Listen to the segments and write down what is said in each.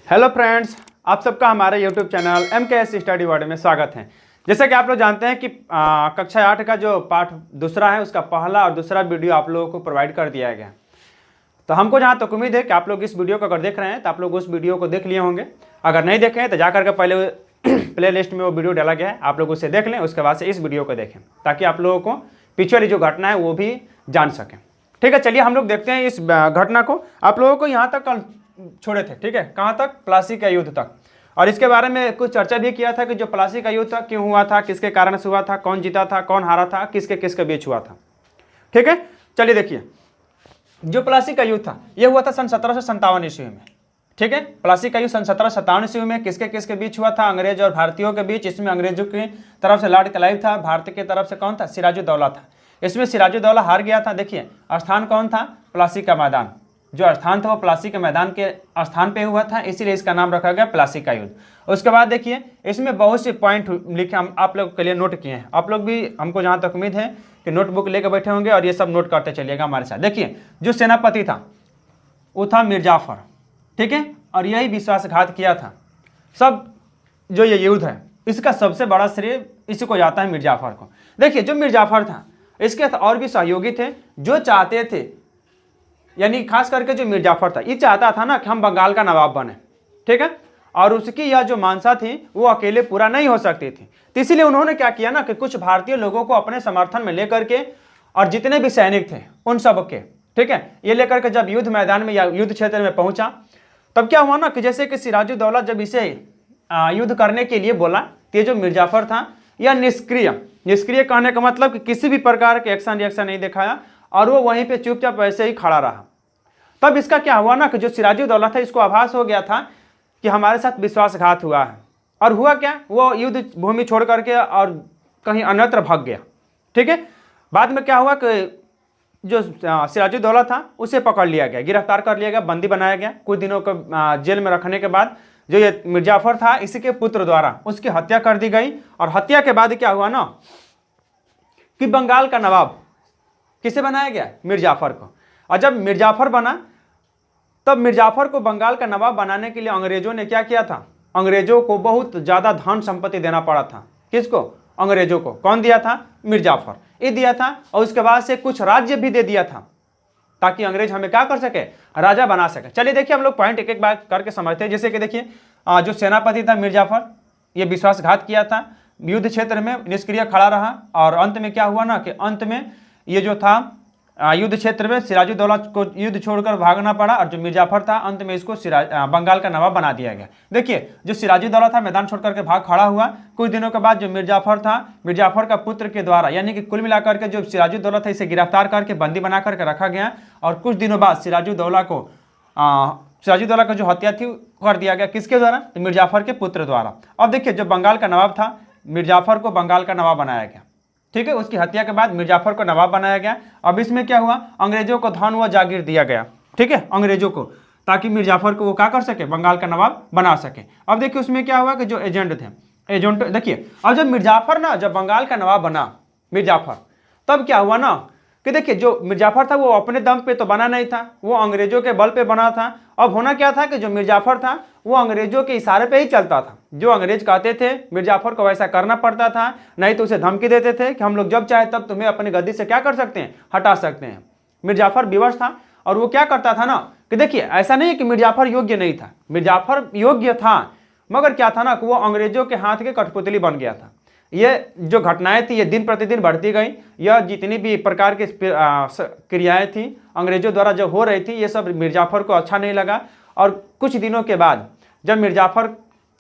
Hello friends, आप सबका हमारे YouTube channel MKS study world में स्वागत है। जैसे कि आप लोग जानते हैं कि कक्षा 8 का जो पाठ दूसरा है उसका पहला और दूसरा वीडियो आप लोगों को प्रोवाइड कर दिया गया। तो हमको जहाँ तक उम्मीद है कि आप लोग इस वीडियो को अगर देख रहे हैं तो आप लोग उस वीडियो को देख लिए होंगे। अगर नहीं देखें तो जाकर के पहले प्ले लिस्ट में वो वीडियो डाला गया है, आप लोग उसे देख लें, उसके बाद से इस वीडियो को देखें ताकि आप लोगों को पीछे वाली जो घटना है वो भी जान सकें। ठीक है, चलिए हम लोग देखते हैं इस घटना को। आप लोगों को यहाँ तक कल छोड़े थे, ठीक है, कहाँ तक? प्लासी का युद्ध तक। और इसके बारे में कुछ चर्चा भी किया था कि जो प्लासी का युद्ध था क्यों हुआ था, किसके कारण से हुआ था, कौन जीता था, कौन हारा था, किसके किसके बीच हुआ था। ठीक है, चलिए देखिए, जो प्लासी का युद्ध था यह हुआ था सन 1757 ईस्वी में। ठीक है, प्लासी का युद्ध सन 1757 ईस्वी में किसके किसके बीच हुआ था? अंग्रेज और भारतीयों के बीच। इसमें अंग्रेजों की तरफ से लॉर्ड क्लाइव था, भारत की तरफ से कौन था? सिराजुद्दौला था। इसमें सिराजुद्दौला हार गया था। देखिए, स्थान कौन था? प्लासी का मैदान। जो स्थान था वो प्लासी के मैदान के स्थान पे हुआ था, इसीलिए इसका नाम रखा गया प्लासी का युद्ध। उसके बाद देखिए, इसमें बहुत से पॉइंट लिखे हम आप लोग के लिए नोट किए हैं। आप लोग भी, हमको जहाँ तक उम्मीद है कि नोटबुक लेकर बैठे होंगे और ये सब नोट करते चलिएगा हमारे साथ। देखिए, जो सेनापति था वो था मीर जाफर। ठीक है, और यही विश्वासघात किया था। सब जो ये युद्ध है इसका सबसे बड़ा श्रेय इसी को जाता है, मीर जाफर को। देखिए, जो मीर जाफर था इसके और भी सहयोगी थे जो चाहते थे, यानी खास करके जो मीर जाफर था ये चाहता था ना कि हम बंगाल का नवाब बने। ठीक है, और उसकी यह जो मानसा थी वो अकेले पूरा नहीं हो सकती थी। तो इसीलिए उन्होंने क्या किया ना कि कुछ भारतीय लोगों को अपने समर्थन में लेकर के, और जितने भी सैनिक थे उन सब के, ठीक है, ये लेकर के जब युद्ध मैदान में या युद्ध क्षेत्र में पहुंचा, तब क्या हुआ ना कि जैसे कि सिराजुद्दौला जब इसे युद्ध करने के लिए बोला तो ये जो मीर जाफर था यह निष्क्रिय कहने का मतलब कि किसी भी प्रकार के एक्शन रिएक्शन नहीं दिखाया और वो वहीं पे चुपचाप वैसे ही खड़ा रहा। तब इसका क्या हुआ ना कि जो सिराजुद्दौला था इसको आभास हो गया था कि हमारे साथ विश्वासघात हुआ है। और हुआ क्या, वो युद्ध भूमि छोड़ करके और कहीं अन्यत्र भाग गया। ठीक है, बाद में क्या हुआ कि जो सिराजुद्दौला था उसे पकड़ लिया गया, गिरफ्तार कर लिया गया, बंदी बनाया गया। कुछ दिनों को जेल में रखने के बाद जो ये मीर जाफर था इसी के पुत्र द्वारा उसकी हत्या कर दी गई। और हत्या के बाद क्या हुआ ना कि बंगाल का नवाब किसे बनाया गया? मीर जाफर को। और जब मीर जाफर बना तब मीर जाफर को बंगाल का नवाब बनाने के लिए अंग्रेजों ने क्या किया था? अंग्रेजों को बहुत ज़्यादा धन संपत्ति देना पड़ा था। किसको? अंग्रेजों को। कौन दिया था? मीर जाफर ये दिया था। और उसके बाद से कुछ राज्य भी दे दिया था ताकि अंग्रेज हमें क्या कर सके? राजा बना सके। चलिए देखिए, हम लोग पॉइंट एक एक बार करके समझते हैं। जैसे कि देखिए, जो सेनापति था मीर जाफर, ये विश्वासघात किया था, युद्ध क्षेत्र में निष्क्रिय खड़ा रहा। और अंत में क्या हुआ ना कि अंत में ये जो था युद्ध क्षेत्र में सिराजुद्दौला को युद्ध छोड़कर भागना पड़ा, और जो मीर जाफर था अंत में इसको बंगाल का नवाब बना दिया गया। देखिए, जो सिराजुद्दौला था मैदान छोड़ करके भाग खड़ा हुआ। कुछ दिनों के बाद जो मीर जाफर था, मीर जाफर का पुत्र के द्वारा, यानी कि कुल मिलाकर के जो सिराजुद्दौला था इसे गिरफ्तार करके बंदी बना करके रखा गया। और कुछ दिनों बाद सिराजुद्दौला का जो हत्या थी कर दिया गया। किसके द्वारा? तो मीर जाफर के पुत्र द्वारा। अब देखिए, जो बंगाल का नवाब था मीर जाफर को बंगाल का नवाब बनाया गया। ठीक है, उसकी हत्या के बाद मीर जाफर को नवाब बनाया गया। अब इसमें क्या हुआ? अंग्रेजों को धन व जागीर दिया गया। ठीक है, अंग्रेजों को, ताकि मीर जाफर को वो क्या कर सके? बंगाल का नवाब बना सके। अब देखिए, उसमें क्या हुआ कि जो एजेंट थे, एजेंट देखिए, अब जब मीर जाफर ना जब बंगाल का नवाब बना मीर जाफर, तब क्या हुआ ना कि देखिए, जो मीर जाफर था वो अपने दम पे तो बना नहीं था, वो अंग्रेजों के बल पे बना था। अब होना क्या था कि जो मीर जाफर था वो अंग्रेजों के इशारे पे ही चलता था। जो अंग्रेज कहते थे मीर जाफर को वैसा करना पड़ता था, नहीं तो उसे धमकी देते थे कि हम लोग जब चाहे तब तुम्हें अपनी गद्दी से क्या कर सकते हैं? हटा सकते हैं। मीर जाफर विवश था और वो क्या करता था ना कि देखिए, ऐसा नहीं है कि मीर जाफर योग्य नहीं था, मीर जाफर योग्य था, मगर क्या था ना कि वो अंग्रेजों के हाथ के कठपुतली बन गया था। ये जो घटनाएं थी ये दिन प्रतिदिन बढ़ती गई। यह जितनी भी प्रकार की क्रियाएं थी अंग्रेजों द्वारा जो हो रही थी, ये सब मीर जाफर को अच्छा नहीं लगा। और कुछ दिनों के बाद जब मीर जाफर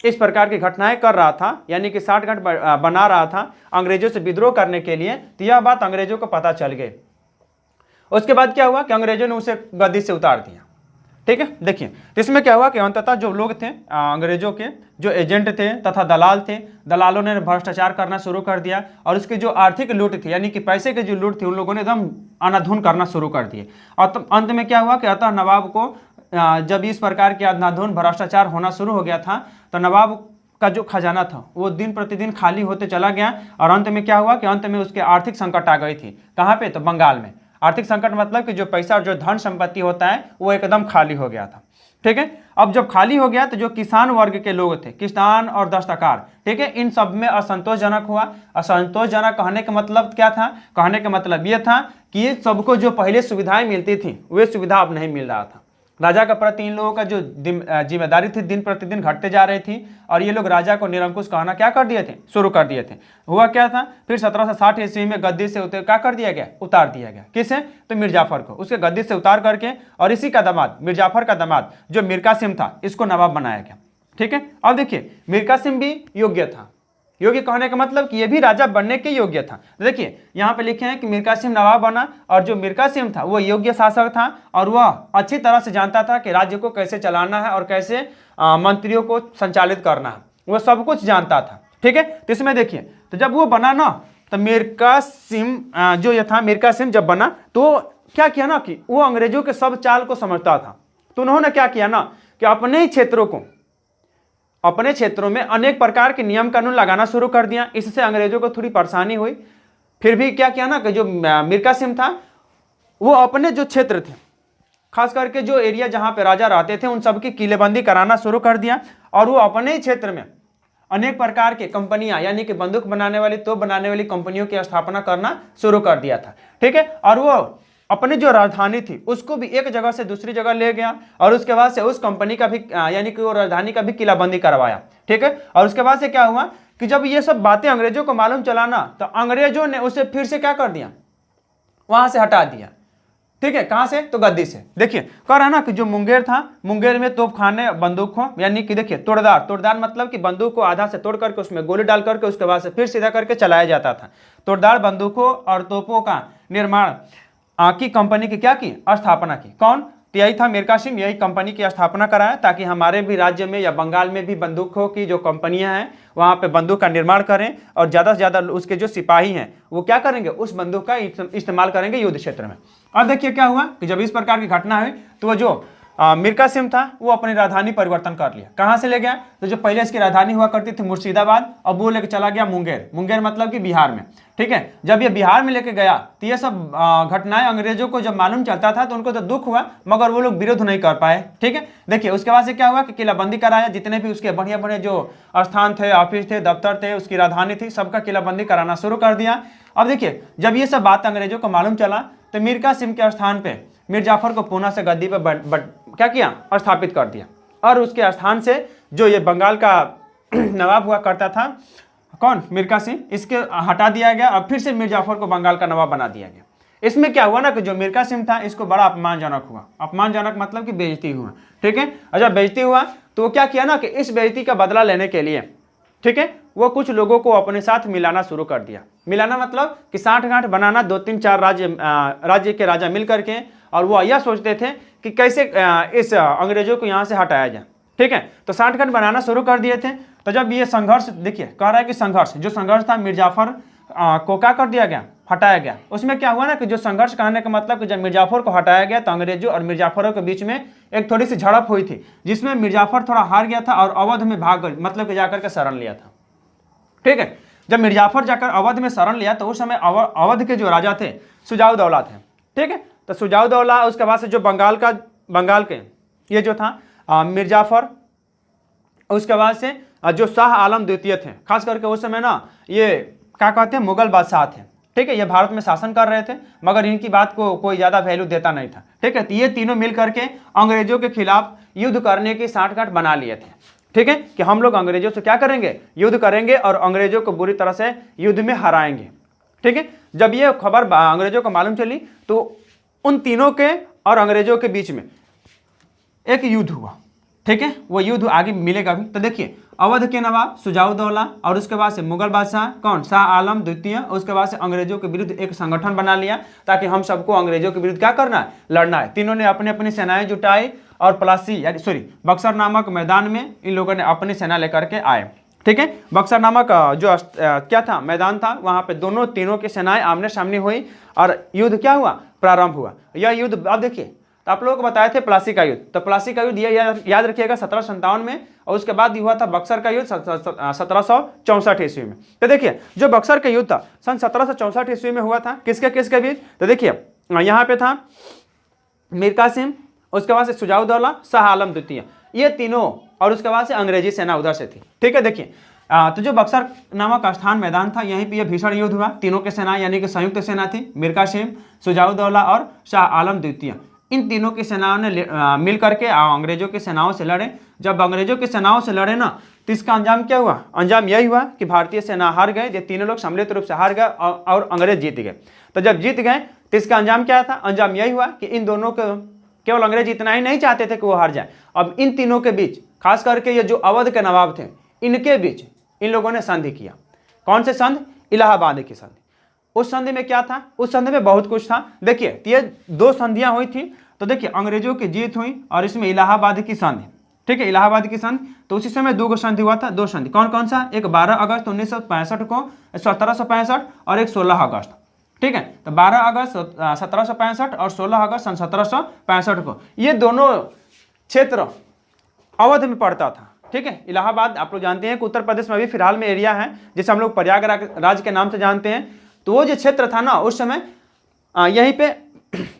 इस प्रकार की घटनाएं कर रहा था, यानी कि साठगांठ बना रहा था अंग्रेजों से विद्रोह करने के लिए, तो यह बात अंग्रेजों को पता चल गई। उसके बाद क्या हुआ कि अंग्रेजों ने उसे गद्दी से उतार दिया। ठीक है, देखिए, तो इसमें क्या हुआ कि अंततः जो लोग थे अंग्रेजों के, जो एजेंट थे तथा दलाल थे, दलालों ने भ्रष्टाचार करना शुरू कर दिया। और उसकी जो आर्थिक लूट थी, यानी कि पैसे की जो लूट थी, उन लोगों ने एकदम अनाधून करना शुरू कर दिए। और अंत में क्या हुआ कि अतः नवाब को जब इस प्रकार के अनाधून भ्रष्टाचार होना शुरू हो गया था, तो नवाब का जो खजाना था वो दिन प्रतिदिन खाली होते चला गया। और अंत में क्या हुआ कि अंत में उसके आर्थिक संकट आ गई थी। कहाँ पे? तो बंगाल में। आर्थिक संकट मतलब कि जो पैसा और जो धन संपत्ति होता है वो एकदम खाली हो गया था। ठीक है। अब जब खाली हो गया तो जो किसान वर्ग के लोग थे, किसान और दस्तकार, ठीक है, इन सब में असंतोषजनक हुआ। असंतोषजनक कहने का मतलब क्या था? कहने का मतलब ये था कि सबको जो पहले सुविधाएं मिलती थी वे सुविधा अब नहीं मिल रहा था। राजा के प्रति इन लोगों का जो जिम्मेदारी थी दिन प्रतिदिन घटते जा रही थी और ये लोग राजा को निरंकुश कहना क्या कर दिए थे? शुरू कर दिए थे। हुआ क्या था? फिर 1760 ईस्वी में गद्दी से क्या कर दिया गया? उतार दिया गया। किसे? तो मिर्जाफर को। उसके गद्दी से उतार करके और इसी का दामाद, मिर्जाफर का दामाद जो मीर कासिम था, इसको नवाब बनाया गया। ठीक है। अब देखिए मीर कासिम भी योग्य था। योग्य कहने का मतलब कि ये भी राजा बनने के योग्य था। देखिए यहाँ पे लिखे हैं कि मीर कासिम नवाब बना और जो मीर कासिम था वो योग्य शासक था और वह अच्छी तरह से जानता था कि राज्य को कैसे चलाना है और कैसे मंत्रियों को संचालित करना है, वो सब कुछ जानता था। ठीक है। तो इसमें देखिए, तो जब वो बना ना, तो मीर कासिम जो ये था, मीर कासिम जब बना तो क्या किया ना कि वो अंग्रेजों के सब चाल को समझता था। तो उन्होंने क्या किया ना कि अपने क्षेत्रों में अनेक प्रकार के नियम कानून लगाना शुरू कर दिया। इससे अंग्रेजों को थोड़ी परेशानी हुई। फिर भी क्या किया ना कि जो मीर कासिम था वो अपने जो क्षेत्र थे, खास करके जो एरिया जहां पे राजा रहते थे, उन सबकी किलेबंदी कराना शुरू कर दिया और वो अपने क्षेत्र में अनेक प्रकार के कंपनियां यानी कि बंदूक बनाने वाली, तोप बनाने वाली कंपनियों की स्थापना करना शुरू कर दिया था। ठीक है। और वो अपनी जो राजधानी थी उसको भी एक जगह से दूसरी जगह ले गया और उसके बाद से उस कंपनी का भी यानी कि वो राजधानी का भी किलाबंदी करवाया। ठीक है। और उसके बाद से क्या हुआ कि जब ये सब बातें अंग्रेजों को मालूम चला ना, तो अंग्रेजों ने उसे फिर से क्या कर दिया? वहां से हटा दिया। ठीक है। कहां से? तो गद्दी से। देखिए कह रहा ना कि जो मुंगेर था, मुंगेर में तोपखाने बंदूक हो, यानी कि देखिए तोड़दार मतलब कि बंदूक को आधा से तोड़ करके उसमें गोली डाल करके उसके बाद से फिर सीधा करके चलाया जाता था। तोड़दार बंदूकों और तोपों का निर्माण की कंपनी की क्या की? स्थापना की। कौन? तो यही था मीर कासिम, यही कंपनी की स्थापना कराया ताकि हमारे भी राज्य में या बंगाल में भी बंदूकों की जो कंपनियां हैं वहां पे बंदूक का निर्माण करें और ज़्यादा से ज़्यादा उसके जो सिपाही हैं वो क्या करेंगे? उस बंदूक का इस्तेमाल करेंगे युद्ध क्षेत्र में। अब देखिए क्या हुआ कि जब इस प्रकार की घटना हुई तो वो जो मीर कासिम था वो अपनी राजधानी परिवर्तन कर लिया। कहाँ से ले गया? तो जो पहले इसकी राजधानी हुआ करती थी मुर्शिदाबाद, अब वो लेके चला गया मुंगेर। मुंगेर मतलब कि बिहार में। ठीक है। जब ये बिहार में लेके गया तो ये सब घटनाएं अंग्रेजों को जब मालूम चलता था तो उनको तो दुख हुआ, मगर वो लोग विरोध नहीं कर पाए। ठीक है। देखिए उसके बाद से क्या हुआ कि किलाबंदी कराया। जितने भी उसके बढ़िया बढ़िया जो स्थान थे, ऑफिस थे, दफ्तर थे, उसकी राजधानी थी, सबका किलाबंदी कराना शुरू कर दिया। अब देखिए जब ये सब बात अंग्रेजों को मालूम चला तो मीर कासिम के स्थान पे मिर्जाफर को पुणे से गद्दी पर क्या किया? स्थापित कर दिया। और उसके स्थान से जो ये बंगाल का नवाब हुआ करता था, कौन? मीर कासिम, इसके हटा दिया गया और फिर से मिर्जाफर को बंगाल का नवाब बना दिया गया। इसमें क्या हुआ ना कि जो मीर कासिम था इसको बड़ा अपमानजनक हुआ। अपमानजनक मतलब कि बेइज्जती हुआ। ठीक है। और जब बेइज्जती हुआ तो वो क्या किया ना कि इस बेइज्जती का बदला लेने के लिए, ठीक है, वो कुछ लोगों को अपने साथ मिलाना शुरू कर दिया। मिलाना मतलब कि साठ-गांठ बनाना, 2-3-4 राज्य के राजा मिल करके, और वो यह सोचते थे कि कैसे इस अंग्रेजों को यहाँ से हटाया जाए। ठीक है। तो साठ-गांठ बनाना शुरू कर दिए थे। तो जब ये संघर्ष, देखिए कह रहा है कि संघर्ष था, मिर्जाफर को क्या कर दिया गया? हटाया गया। उसमें क्या हुआ ना कि जो संघर्ष कहने का मतलब कि जब मिर्जाफर को हटाया गया तो अंग्रेजों और मिर्जाफरों के बीच में एक थोड़ी सी झड़प हुई थी, जिसमें मिर्जाफर थोड़ा हार गया था और अवध में मतलब कि जाकर के शरण लिया था। ठीक है। जब मिर्जाफर जाकर अवध में शरण लिया तो उस समय अवध के जो राजा थे शुजाउद्दौला थे। ठीक है। तो शुजाउद्दौला, उसके बाद से जो बंगाल के ये जो था मिर्जाफर, उसके बाद से जो शाह आलम द्वितीय थे, खास करके उस समय ना ये क्या कहते हैं, मुगल बादशाह थे। ठीक है। ये भारत में शासन कर रहे थे मगर इनकी बात को कोई ज़्यादा वैल्यू देता नहीं था। ठीक है। तो ये तीनों मिल करके अंग्रेजों के खिलाफ युद्ध करने की साठगांठ बना लिए थे। ठीक है। कि हम लोग अंग्रेजों से क्या करेंगे? युद्ध करेंगे और अंग्रेजों को बुरी तरह से युद्ध में हराएंगे। ठीक है। जब ये खबर अंग्रेजों को मालूम चली तो उन तीनों के और अंग्रेजों के बीच में एक युद्ध हुआ। ठीक है। वो युद्ध आगे मिलेगा भी। तो देखिए अवध के नवाब शुजाउद्दौला और उसके बाद से मुगल बादशाह कौन? शाह आलम द्वितीय। उसके बाद से अंग्रेजों के विरुद्ध एक संगठन बना लिया ताकि हम सबको अंग्रेजों के विरुद्ध क्या करना है? लड़ना है। तीनों ने अपनी अपनी सेनाएं जुटाई और बक्सर नामक मैदान में इन लोगों ने अपनी सेना लेकर के आए। ठीक है। बक्सर नामक जो क्या था, मैदान था, वहां पे तीनों की सेनाएं आमने सामने हुई और युद्ध क्या हुआ? प्रारंभ हुआ। यह युद्ध अब देखिए, तो आप लोगों को बताए थे प्लासी का युद्ध। तो प्लासी का युद्ध ये याद रखिएगा 1757 में, और उसके बाद हुआ था बक्सर का युद्ध 1764 ईस्वी में। तो देखिए जो बक्सर का युद्ध था सन 1764 ईस्वी में हुआ था, किसके बीच? तो देखिए यहाँ पे था मीर कासिम उसके बाद से सुजाउद्दौला, शाह आलम द्वितीय, ये तीनों, और उसके बाद से अंग्रेजी सेना उधर से थी। ठीक है, देखिए तो जो बक्सर नामक स्थान मैदान था, यहीं पे ये भीषण युद्ध हुआ। तीनों की सेना यानी कि संयुक्त सेना थी, मिर कासिम, सुजाउद्दौला और शाह आलम द्वितीय, इन तीनों की सेनाओं ने मिल करके अंग्रेजों की सेनाओं से लड़े। जब अंग्रेजों की सेनाओं से लड़े ना, तो इसका अंजाम क्या हुआ? अंजाम यही हुआ कि भारतीय सेना हार गए, ये तीनों लोग सम्मिलित रूप से हार गए और अंग्रेज जीत गए। तो जब जीत गए तो इसका अंजाम क्या था? अंजाम यही हुआ कि इन दोनों को, केवल अंग्रेज इतना ही नहीं चाहते थे कि वो हार जाए, अब इन तीनों के बीच, खास करके ये जो अवध के नवाब थे, इनके बीच इन लोगों ने संधि किया। कौन से संधि? इलाहाबाद की संधि। उस संधि में क्या था? उस संधि में बहुत कुछ था। देखिए ये दो संधियां हुई थी। तो देखिए अंग्रेजों की जीत हुई और इसमें इलाहाबाद की संधि। ठीक है, इलाहाबाद की संधि। तो उसी समय दो संधि हुआ था, दो संधि। कौन कौन सा? एक 12 अगस्त 1965 को, 1765, और एक 16 अगस्त। ठीक है, तो 12 अगस्त 1765 और 16 अगस्त 1765 को, ये दोनों क्षेत्र अवध में पड़ता था। ठीक है, इलाहाबाद आप लोग जानते हैं कि उत्तर प्रदेश में अभी फिलहाल में एरिया है, जिसे हम लोग प्रयागराज के नाम से जानते हैं। तो वो जो क्षेत्र था ना, उस समय यहीं पे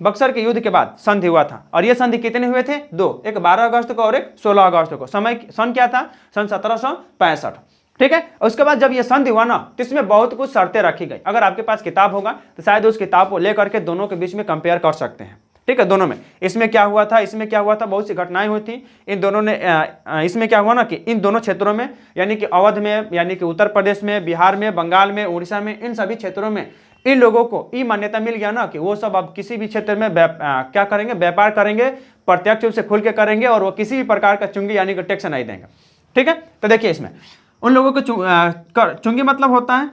बक्सर के युद्ध के बाद संधि हुआ था। और ये संधि कितने हुए थे? दो, एक 12 अगस्त को और एक 16 अगस्त को। सन क्या था? सन 1765। ठीक है, उसके बाद जब ये संधि हुआ ना, तो इसमें बहुत कुछ शर्तें रखी गई। अगर आपके पास किताब होगा तो शायद उस किताब को लेकर के दोनों के बीच में कंपेयर कर सकते हैं। ठीक है, दोनों में इसमें क्या हुआ था, इसमें क्या हुआ था, बहुत सी घटनाएं हुई थी इन दोनों ने। इसमें क्या हुआ ना कि इन दोनों क्षेत्रों में, यानी कि अवध में, यानी कि उत्तर प्रदेश में, बिहार में, बंगाल में, उड़ीसा में, इन सभी क्षेत्रों में इन लोगों को ये मान्यता मिल गया ना कि वो सब अब किसी भी क्षेत्र में क्या करेंगे? व्यापार करेंगे, प्रत्यक्ष रूप से खुल के करेंगे, और वो किसी भी प्रकार का चुंगी यानी कि टैक्स नहीं देंगे। ठीक है, तो देखिए इसमें उन लोगों को चुंगी मतलब होता है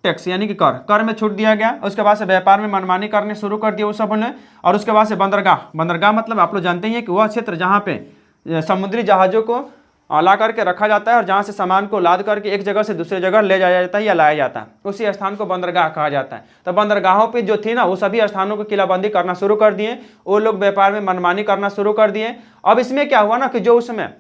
टैक्स, यानी कि कर में छूट दिया गया। उसके बाद से व्यापार में मनमानी करने शुरू कर दिया उस सब ने। और उसके बाद से बंदरगाह मतलब आप लोग जानते हैं कि वह क्षेत्र जहाँ पे समुद्री जहाज़ों को ला करके रखा जाता है, और जहाँ से सामान को लाद करके एक जगह से दूसरी जगह ले जाया जाता है या लाया जाता है, उसी स्थान को बंदरगाह कहा जाता है। तो बंदरगाहों पे जो थी ना, वो सभी स्थानों को किलाबंदी करना शुरू कर दिए। वो लोग व्यापार में मनमानी करना शुरू कर दिए। अब इसमें क्या हुआ ना कि जो उस समय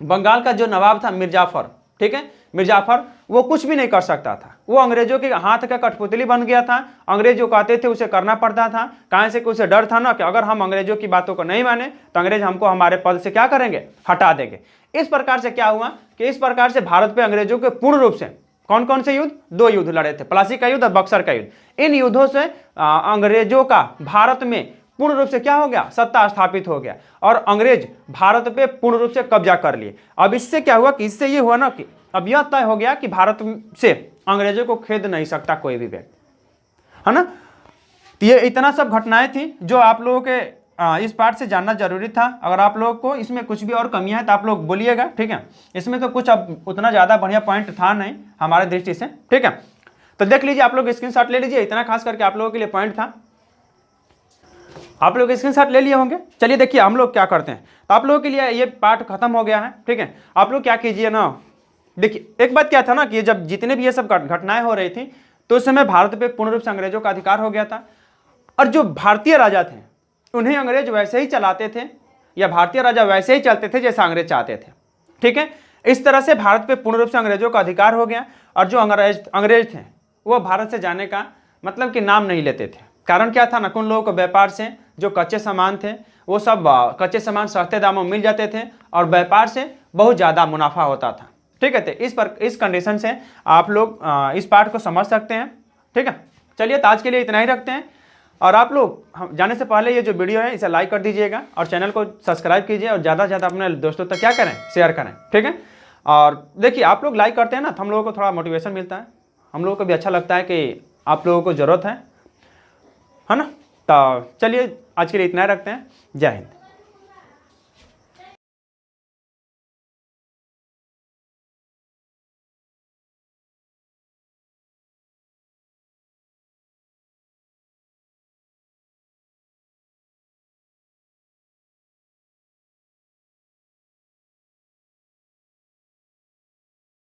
बंगाल का जो नवाब था मिर्जाफर, ठीक है, मिर्जाफर, वो कुछ भी नहीं कर सकता था। वो अंग्रेजों के हाथ का कठपुतली बन गया था। अंग्रेज जो कहते थे उसे करना पड़ता था। कहाँ से? कि उसे डर था ना कि अगर हम अंग्रेजों की बातों को नहीं माने तो अंग्रेज हमको हमारे पद से क्या करेंगे? हटा देंगे। इस प्रकार से क्या हुआ कि इस प्रकार से भारत पे अंग्रेजों के पूर्ण रूप से कौन कौन से युद्ध? दो युद्ध लड़े थे, प्लासी का युद्ध और बक्सर का युद्ध। इन युद्धों से अंग्रेजों का भारत में पूर्ण रूप से क्या हो गया? सत्ता स्थापित हो गया, और अंग्रेज भारत पे पूर्ण रूप से कब्जा कर लिए। अब इससे क्या हुआ कि इससे ये हुआ ना कि अब यह तय हो गया कि भारत से अंग्रेजों को खेद नहीं सकता कोई भी व्यक्ति, है ना। तो ये इतना सब घटनाएं थी जो आप लोगों के इस पार्ट से जानना जरूरी था। अगर आप लोगों को इसमें कुछ भी और कमियां हैं तो आप लोग बोलिएगा। ठीक है, इसमें तो कुछ अब उतना ज़्यादा बढ़िया पॉइंट था नहीं हमारे दृष्टि से। ठीक है, तो देख लीजिए, आप लोग स्क्रीनशॉट ले लीजिए। इतना खास करके आप लोगों के लिए पॉइंट था, आप लोग स्क्रीनशॉट ले लिए होंगे। चलिए देखिए हम लोग क्या करते हैं। तो आप लोगों के लिए ये पार्ट खत्म हो गया है। ठीक है, आप लोग क्या कीजिए ना, देखिए एक बात क्या था ना कि जब जितने भी ये सब घटनाएं हो रही थी, तो उस समय भारत पे पूर्ण रूप से अंग्रेजों का अधिकार हो गया था। और जो भारतीय राजा थे उन्हें अंग्रेज वैसे ही चलाते थे, या भारतीय राजा वैसे ही चलते थे जैसा अंग्रेज चाहते थे। ठीक है, इस तरह से भारत पे पूर्ण रूप से अंग्रेजों का अधिकार हो गया। और जो अंग्रेज थे वो भारत से जाने का मतलब कि नाम नहीं लेते थे। कारण क्या था ना, उन लोगों को व्यापार से जो कच्चे सामान थे वो सब कच्चे सामान सस्ते दामों में मिल जाते थे, और व्यापार से बहुत ज़्यादा मुनाफा होता था। ठीक है, तो इस कंडीशन से आप लोग इस पार्ट को समझ सकते हैं। ठीक है, चलिए तो आज के लिए इतना ही रखते हैं। और आप लोग हम जाने से पहले ये जो वीडियो है इसे लाइक कर दीजिएगा, और चैनल को सब्सक्राइब कीजिए, और ज़्यादा से ज़्यादा अपने दोस्तों तक क्या करें? शेयर करें। ठीक है, और देखिए आप लोग लाइक करते हैं ना तो हम लोगों को थोड़ा मोटिवेशन मिलता है, हम लोगों को भी अच्छा लगता है कि आप लोगों को ज़रूरत है ना। तो चलिए आज के लिए इतना ही रखते हैं। जय हिंद।